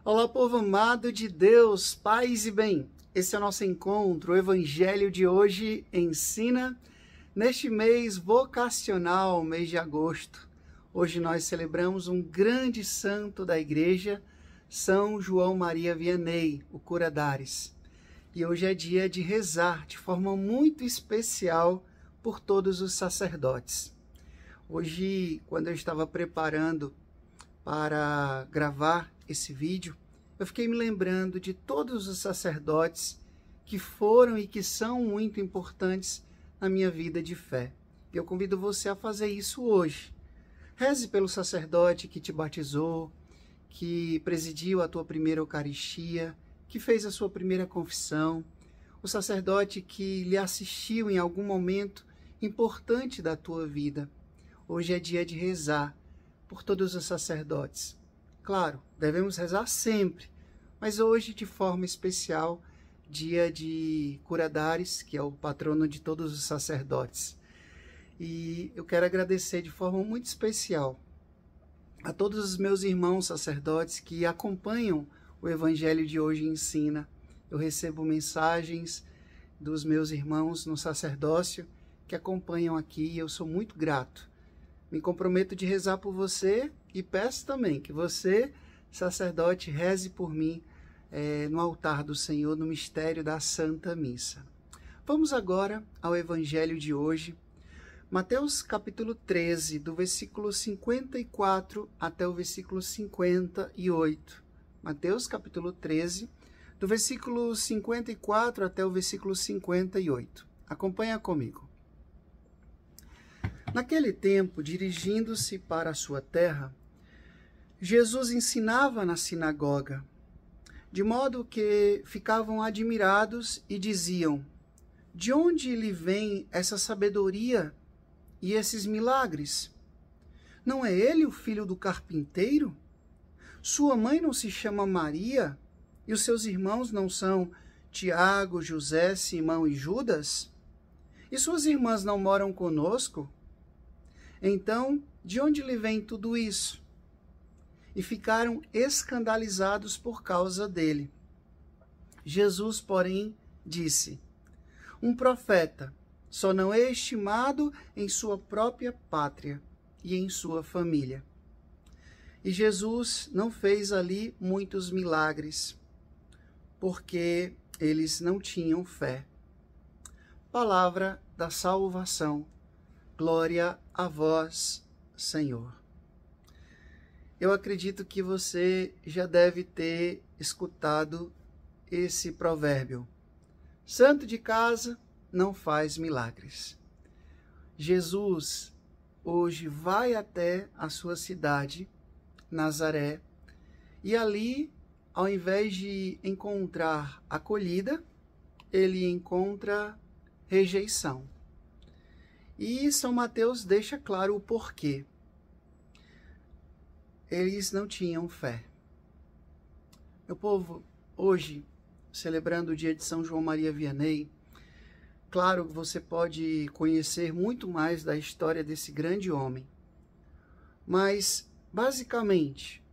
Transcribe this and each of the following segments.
Olá, povo amado de Deus, paz e bem. Esse é o nosso encontro. O Evangelho de hoje ensina neste mês vocacional, mês de agosto. Hoje nós celebramos um grande santo da igreja, São João Maria Vianney, o Cura d'Ars. E hoje é dia de rezar de forma muito especial por todos os sacerdotes. Hoje, quando eu estava preparando para gravar esse vídeo, eu fiquei me lembrando de todos os sacerdotes que foram e que são muito importantes na minha vida de fé. Eu convido você a fazer isso hoje. Reze pelo sacerdote que te batizou, que presidiu a tua primeira Eucaristia, que fez a sua primeira confissão, o sacerdote que lhe assistiu em algum momento importante da tua vida. Hoje é dia de rezar por todos os sacerdotes. Claro, devemos rezar sempre, mas hoje, de forma especial, dia de Cura d'Ars, que é o patrono de todos os sacerdotes. E eu quero agradecer de forma muito especial a todos os meus irmãos sacerdotes que acompanham o Evangelho de hoje ensina. Eu recebo mensagens dos meus irmãos no sacerdócio que acompanham aqui e eu sou muito grato. Me comprometo de rezar por você e peço também que você, sacerdote, reze por mim no altar do Senhor, no mistério da Santa Missa. Vamos agora ao Evangelho de hoje, Mateus capítulo 13, do versículo 54 até o versículo 58. Mateus capítulo 13, do versículo 54 até o versículo 58. Acompanha comigo. Naquele tempo, dirigindo-se para a sua terra, Jesus ensinava na sinagoga, de modo que ficavam admirados e diziam: de onde lhe vem essa sabedoria e esses milagres? Não é ele o filho do carpinteiro? Sua mãe não se chama Maria? E os seus irmãos não são Tiago, José, Simão e Judas? E suas irmãs não moram conosco? Então, de onde lhe vem tudo isso? E ficaram escandalizados por causa dele. Jesus, porém, disse: um profeta só não é estimado em sua própria pátria e em sua família. E Jesus não fez ali muitos milagres, porque eles não tinham fé. Palavra da salvação. Glória a vós, Senhor. Eu acredito que você já deve ter escutado esse provérbio: santo de casa não faz milagres. Jesus hoje vai até a sua cidade, Nazaré, e ali, ao invés de encontrar acolhida, ele encontra rejeição. E São Mateus deixa claro o porquê. Eles não tinham fé. Meu povo, hoje, celebrando o dia de São João Maria Vianney, claro que você pode conhecer muito mais da história desse grande homem. Mas, basicamente,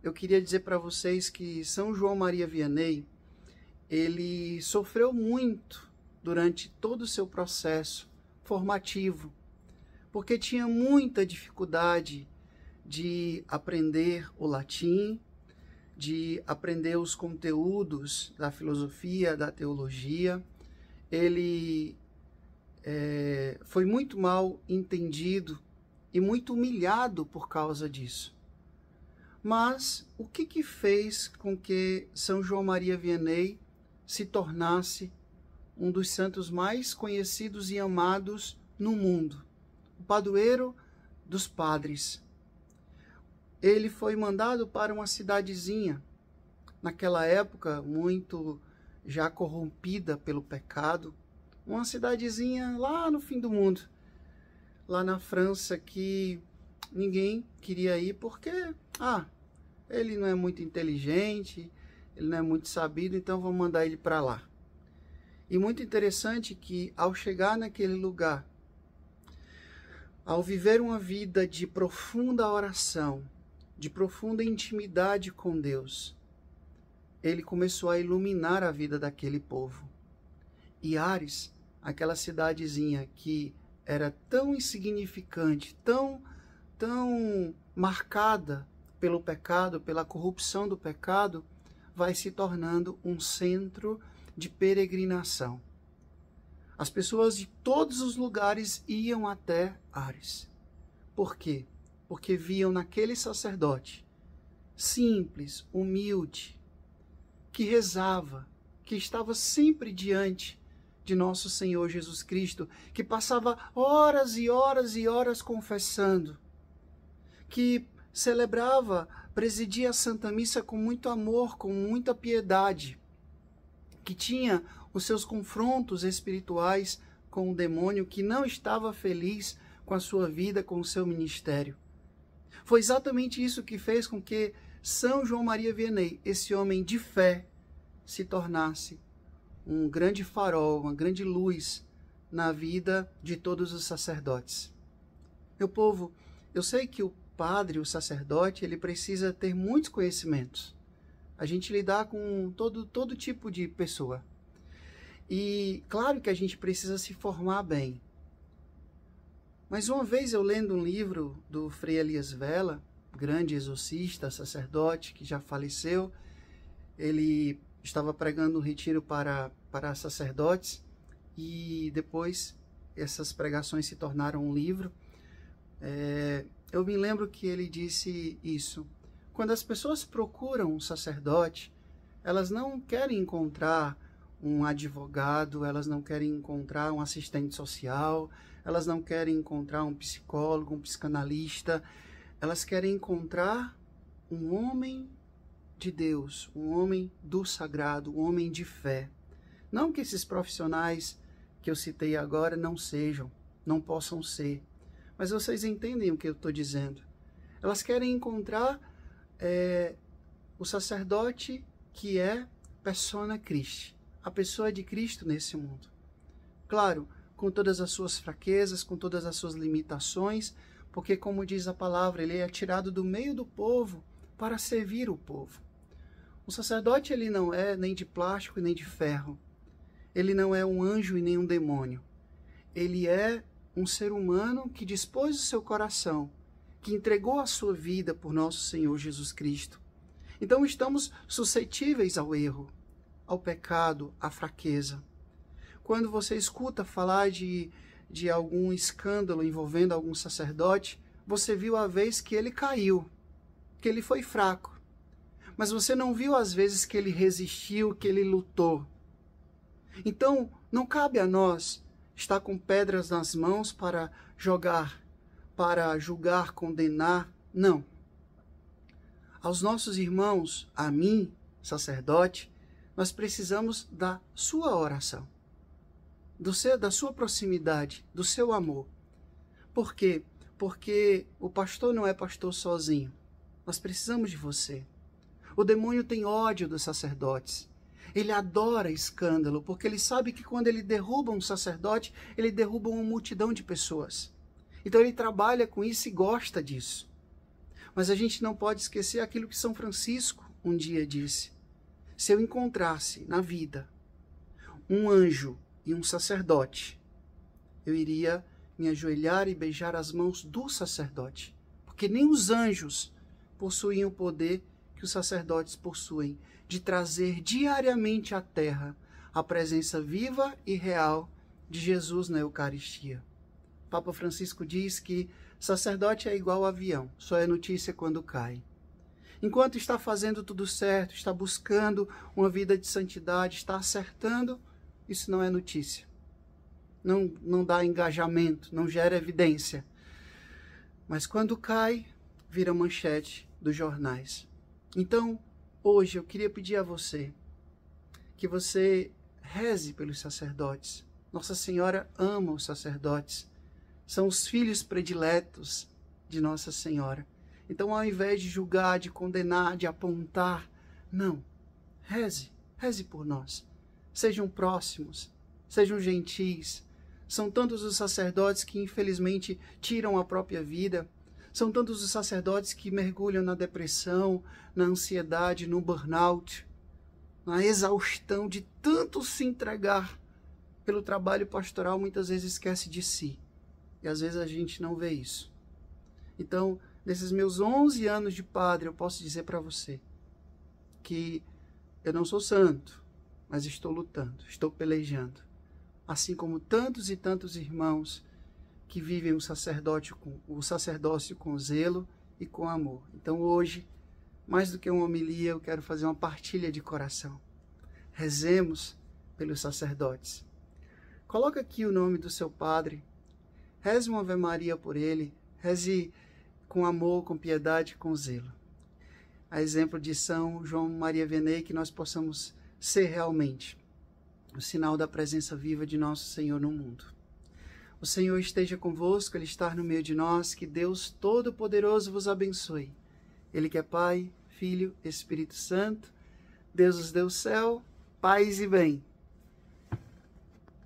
eu queria dizer para vocês que São João Maria Vianney, ele sofreu muito durante todo o seu processo formativo, porque tinha muita dificuldade de aprender o latim, de aprender os conteúdos da filosofia, da teologia. Ele foi muito mal entendido e muito humilhado por causa disso. Mas o que fez com que São João Maria Vianney se tornasse um dos santos mais conhecidos e amados no mundo, o padroeiro dos padres? Ele foi mandado para uma cidadezinha, naquela época muito já corrompida pelo pecado, uma cidadezinha lá no fim do mundo, lá na França, que ninguém queria ir porque, ele não é muito inteligente, ele não é muito sabido, então vamos mandar ele para lá. E muito interessante que, ao chegar naquele lugar, ao viver uma vida de profunda oração, de profunda intimidade com Deus, ele começou a iluminar a vida daquele povo. E Ares, aquela cidadezinha que era tão insignificante, tão marcada pelo pecado, pela corrupção do pecado, vai se tornando um centro de peregrinação. As pessoas de todos os lugares iam até Ares. Por quê? Porque viam naquele sacerdote simples, humilde, que rezava, que estava sempre diante de nosso Senhor Jesus Cristo, que passava horas e horas e horas confessando, que celebrava, presidia a Santa Missa com muito amor, com muita piedade, que tinha os seus confrontos espirituais com o demônio, que não estava feliz com a sua vida, com o seu ministério. Foi exatamente isso que fez com que São João Maria Vianney, esse homem de fé, se tornasse um grande farol, uma grande luz na vida de todos os sacerdotes. Meu povo, eu sei que o padre, o sacerdote, ele precisa ter muitos conhecimentos. A gente lidar com todo tipo de pessoa. E claro que a gente precisa se formar bem. Mas uma vez eu lendo um livro do Frei Elias Vela, grande exorcista, sacerdote, que já faleceu, ele estava pregando um retiro para sacerdotes e depois essas pregações se tornaram um livro. Eu me lembro que ele disse isso. Quando as pessoas procuram um sacerdote, elas não querem encontrar um advogado, elas não querem encontrar um assistente social, elas não querem encontrar um psicólogo, um psicanalista, elas querem encontrar um homem de Deus, um homem do sagrado, um homem de fé. Não que esses profissionais que eu citei agora não sejam, não possam ser, mas vocês entendem o que eu estou dizendo. Elas querem encontrar o sacerdote que é persona Christi, a pessoa de Cristo nesse mundo. Claro, com todas as suas fraquezas, com todas as suas limitações, porque, como diz a palavra, ele é tirado do meio do povo para servir o povo. O sacerdote, ele não é nem de plástico nem de ferro. Ele não é um anjo e nem um demônio. Ele é um ser humano que dispôs o seu coração, que entregou a sua vida por nosso Senhor Jesus Cristo. Então estamos suscetíveis ao erro, ao pecado, à fraqueza. Quando você escuta falar de algum escândalo envolvendo algum sacerdote, você viu a vez que ele caiu, que ele foi fraco. Mas você não viu as vezes que ele resistiu, que ele lutou. Então, não cabe a nós estar com pedras nas mãos para jogar, para julgar, condenar. Não. Aos nossos irmãos, a mim, sacerdote, nós precisamos da sua oração, da sua proximidade, do seu amor. Por quê? Porque o pastor não é pastor sozinho. Nós precisamos de você. O demônio tem ódio dos sacerdotes. Ele adora escândalo, porque ele sabe que quando ele derruba um sacerdote, ele derruba uma multidão de pessoas. Então ele trabalha com isso e gosta disso. Mas a gente não pode esquecer aquilo que São Francisco um dia disse. Se eu encontrasse na vida um anjo e um sacerdote, eu iria me ajoelhar e beijar as mãos do sacerdote, porque nem os anjos possuem o poder que os sacerdotes possuem de trazer diariamente à terra a presença viva e real de Jesus na Eucaristia. Papa Francisco diz que sacerdote é igual avião, só é notícia quando cai. Enquanto está fazendo tudo certo, está buscando uma vida de santidade, está acertando, isso não é notícia. Não dá engajamento, não gera evidência. Mas quando cai, vira manchete dos jornais. Então, hoje eu queria pedir a você que você reze pelos sacerdotes. Nossa Senhora ama os sacerdotes. São os filhos prediletos de Nossa Senhora. Então, ao invés de julgar, de condenar, de apontar, não. Reze por nós. Sejam próximos, sejam gentis. São tantos os sacerdotes que, infelizmente, tiram a própria vida. São tantos os sacerdotes que mergulham na depressão, na ansiedade, no burnout, na exaustão de tanto se entregar pelo trabalho pastoral, muitas vezes esquece de si. E às vezes a gente não vê isso. Então, nesses meus 11 anos de padre, eu posso dizer para você que eu não sou santo, mas estou lutando, estou pelejando. Assim como tantos e tantos irmãos que vivem o sacerdócio com zelo e com amor. Então hoje, mais do que uma homilia, eu quero fazer uma partilha de coração. Rezemos pelos sacerdotes. Coloca aqui o nome do seu padre, reze uma Ave Maria por ele, reze com amor, com piedade, com zelo. A exemplo de São João Maria Vianney, que nós possamos ser realmente o sinal da presença viva de nosso Senhor no mundo. O Senhor esteja convosco, Ele está no meio de nós, que Deus Todo-Poderoso vos abençoe. Ele que é Pai, Filho, Espírito Santo, Deus os deu o céu, paz e bem.